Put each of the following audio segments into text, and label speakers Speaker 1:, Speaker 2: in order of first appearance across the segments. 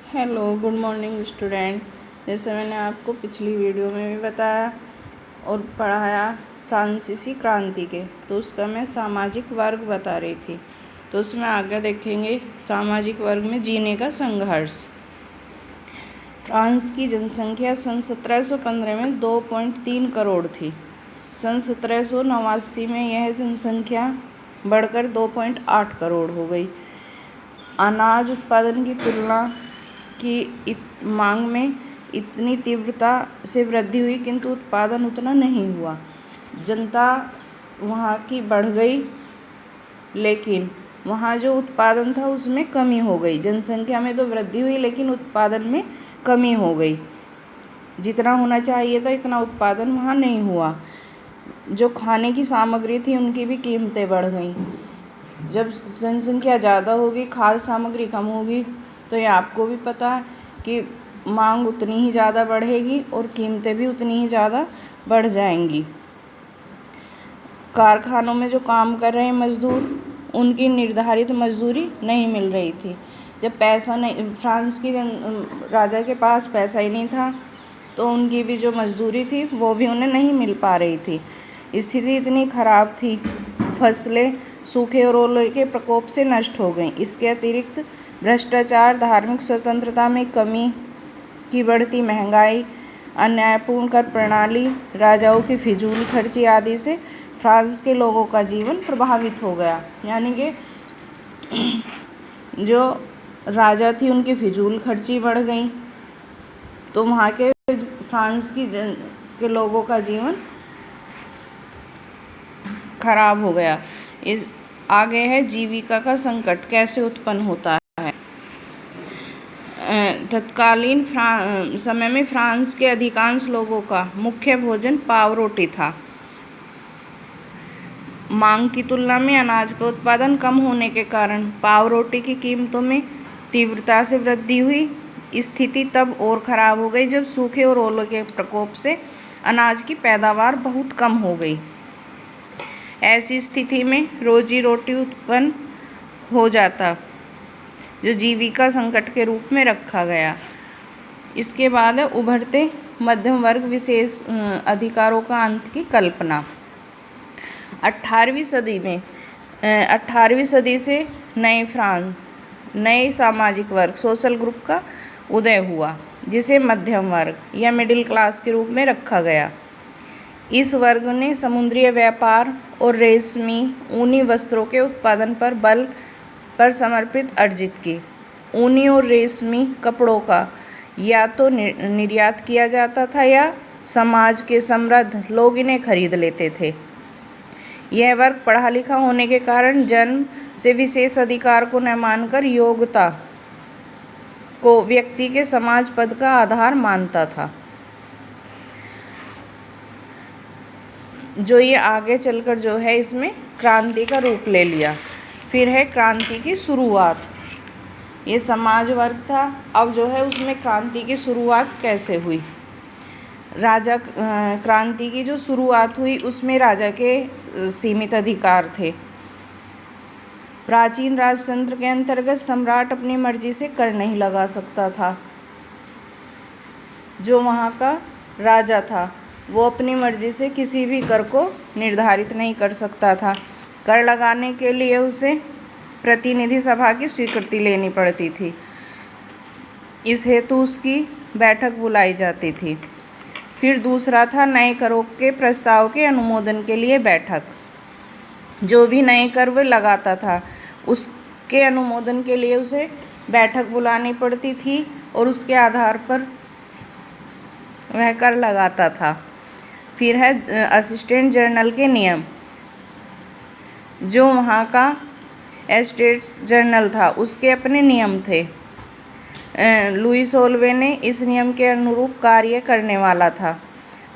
Speaker 1: Hello, good morning student. जैसे मैंने आपको पिछली वीडियो में भी बताया और पढ़ाया फ्रांसीसी क्रांति के, तो उसका मैं सामाजिक वर्ग बता रही थी। तो उसमें आगे देखेंगे सामाजिक वर्ग में जीने का संघर्ष। फ्रांस की जनसंख्या सन 1715 में 2.3 करोड़ थी। सन 1789 में यह जनसंख्या बढ़कर 2.8 करोड़ हो गई। अनाज उत्पादन की तुलना की मांग में इतनी तीव्रता से वृद्धि हुई, किंतु उत्पादन उतना नहीं हुआ। जनता वहाँ की बढ़ गई, लेकिन वहाँ जो उत्पादन था उसमें कमी हो गई। जनसंख्या में तो वृद्धि हुई, लेकिन उत्पादन में कमी हो गई। जितना होना चाहिए था इतना उत्पादन वहाँ नहीं हुआ। जो खाने की सामग्री थी उनकी भी कीमतें बढ़ गईं। जब जनसंख्या ज़्यादा होगी, खाद्य सामग्री कम होगी, तो ये आपको भी पता है कि मांग उतनी ही ज़्यादा बढ़ेगी और कीमतें भी उतनी ही ज़्यादा बढ़ जाएंगी। कारखानों में जो काम कर रहे मज़दूर, उनकी निर्धारित मजदूरी नहीं मिल रही थी। जब पैसा नहीं, फ्रांस की राजा के पास पैसा ही नहीं था, तो उनकी भी जो मजदूरी थी वो भी उन्हें नहीं मिल पा रही थी। स्थिति इतनी ख़राब थी, फसलें सूखे और ओले के प्रकोप से नष्ट हो गईं। इसके अतिरिक्त भ्रष्टाचार, धार्मिक स्वतंत्रता में कमी की बढ़ती महंगाई, अन्यायपूर्ण कर प्रणाली, राजाओं की फिजूल खर्ची आदि से फ्रांस के लोगों का जीवन प्रभावित हो गया। यानी कि जो राजा थी उनकी फिजूल खर्ची बढ़ गई, तो वहाँ के फ्रांस के लोगों का जीवन खराब हो गया। इस आगे है जीविका का संकट कैसे उत्पन्न होता है। तत्कालीन समय में फ्रांस के अधिकांश लोगों का मुख्य भोजन पाव रोटी था। मांग की तुलना में अनाज का उत्पादन कम होने के कारण पाव रोटी की कीमतों में तीव्रता से वृद्धि हुई। स्थिति तब और ख़राब हो गई जब सूखे और ओलों के प्रकोप से अनाज की पैदावार बहुत कम हो गई। ऐसी स्थिति में रोजी रोटी उत्पन्न हो जाता, जो जीविका संकट के रूप में रखा गया। इसके बाद है उभरते मध्यम वर्ग विशेष अधिकारों का अंत की कल्पना। 18वीं सदी से नए सामाजिक वर्ग सोशल ग्रुप का उदय हुआ, जिसे मध्यम वर्ग या मिडिल क्लास के रूप में रखा गया। इस वर्ग ने समुद्री व्यापार और रेशमी ऊनी वस्त्रों के उत्पादन पर बल पर समर्पित अर्जित की। ऊनी और रेशमी कपड़ों का या तो निर्यात किया जाता था या समाज के समृद्ध लोग इन्हें खरीद लेते थे। यह वर्ग पढ़ा लिखा होने के कारण जन्म से विशेष अधिकार को न मानकर योग्यता को व्यक्ति के समाज पद का आधार मानता था। जो ये आगे चलकर जो है इसमें क्रांति का रूप ले लिया। फिर है क्रांति की शुरुआत। ये समाज वर्ग था, अब जो है उसमें क्रांति की शुरुआत कैसे हुई। राजा क्रांति की जो शुरुआत हुई उसमें राजा के सीमित अधिकार थे। प्राचीन राजतंत्र के अंतर्गत सम्राट अपनी मर्जी से कर नहीं लगा सकता था। जो वहाँ का राजा था वो अपनी मर्जी से किसी भी कर को निर्धारित नहीं कर सकता था। कर लगाने के लिए उसे प्रतिनिधि सभा की स्वीकृति लेनी पड़ती थी। इस हेतु उसकी बैठक बुलाई जाती थी। फिर दूसरा था नए करों के प्रस्ताव के अनुमोदन के लिए बैठक। जो भी नए कर वह लगाता था उसके अनुमोदन के लिए उसे बैठक बुलानी पड़ती थी और उसके आधार पर वह कर लगाता था। फिर है असिस्टेंट जनरल के नियम। जो वहाँ का एस्टेट्स जनरल था उसके अपने नियम थे। लुई सोल्वे ने इस नियम के अनुरूप कार्य करने वाला था।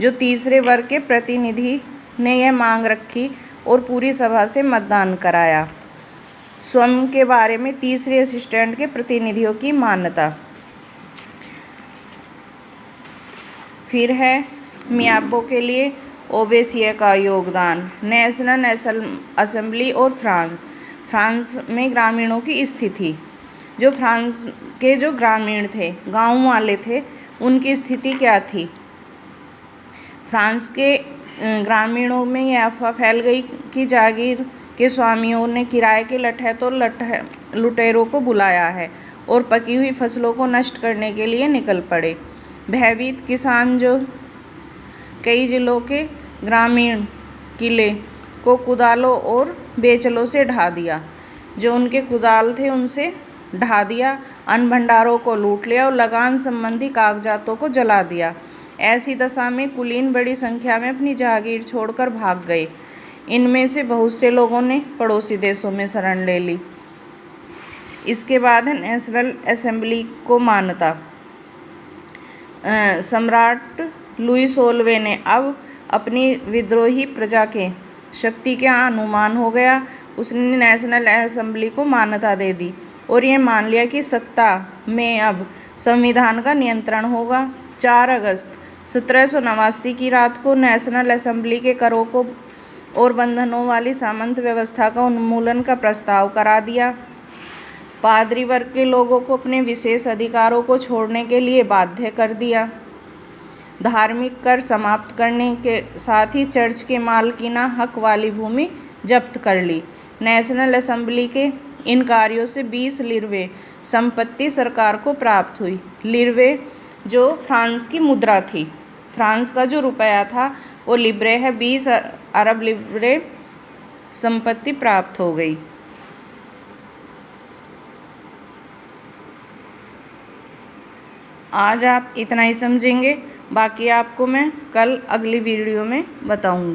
Speaker 1: जो तीसरे वर्ग के प्रतिनिधि ने यह मांग रखी और पूरी सभा से मतदान कराया। स्वयं के बारे में तीसरे असिस्टेंट के प्रतिनिधियों की मान्यता। फिर है मियाबो के लिए ओबेसिया का योगदान। नेशनल असेंबली और फ्रांस में ग्रामीणों की स्थिति। जो फ्रांस के जो ग्रामीण थे, गांव वाले थे, उनकी स्थिति क्या थी। फ्रांस के ग्रामीणों में यह अफवाह फैल गई कि जागीर के स्वामियों ने किराए के लुटेरों को बुलाया है और पकी हुई फसलों को नष्ट करने के लिए निकल पड़े। भयभीत किसान जो कई जिलों के ग्रामीण किले को कुदालों और बेचलों से ढा दिया, जो उनके कुदाल थे उनसे ढा दिया, अन्न भंडारों को लूट लिया और लगान संबंधी कागजातों को जला दिया। ऐसी दशा में कुलीन बड़ी संख्या में अपनी जागीर छोड़कर भाग गए। इनमें से बहुत से लोगों ने पड़ोसी देशों में शरण ले ली। इसके बाद है नेशनल असेंबली को मान्यता। सम्राट लुई 16वें ने अब अपनी विद्रोही प्रजा के शक्ति का अनुमान हो गया। उसने नेशनल असेंबली को मान्यता दे दी और ये मान लिया कि सत्ता में अब संविधान का नियंत्रण होगा। 4 अगस्त 1789 की रात को नेशनल असेंबली के करों को और बंधनों वाली सामंत व्यवस्था का उन्मूलन का प्रस्ताव करा दिया। पादरी वर्ग के लोगों को अपने विशेष अधिकारों को छोड़ने के लिए बाध्य कर दिया। धार्मिक कर समाप्त करने के साथ ही चर्च के मालकीना हक वाली भूमि जब्त कर ली। नेशनल असेंबली के इन कार्यों से 20 लिरवे संपत्ति सरकार को प्राप्त हुई। लिरवे जो फ्रांस की मुद्रा थी, फ्रांस का जो रुपया था वो लिब्रे है, 20 अरब लिब्रे संपत्ति प्राप्त हो गई। आज आप इतना ही समझेंगे, बाकी आपको मैं कल अगली वीडियो में बताऊंगी।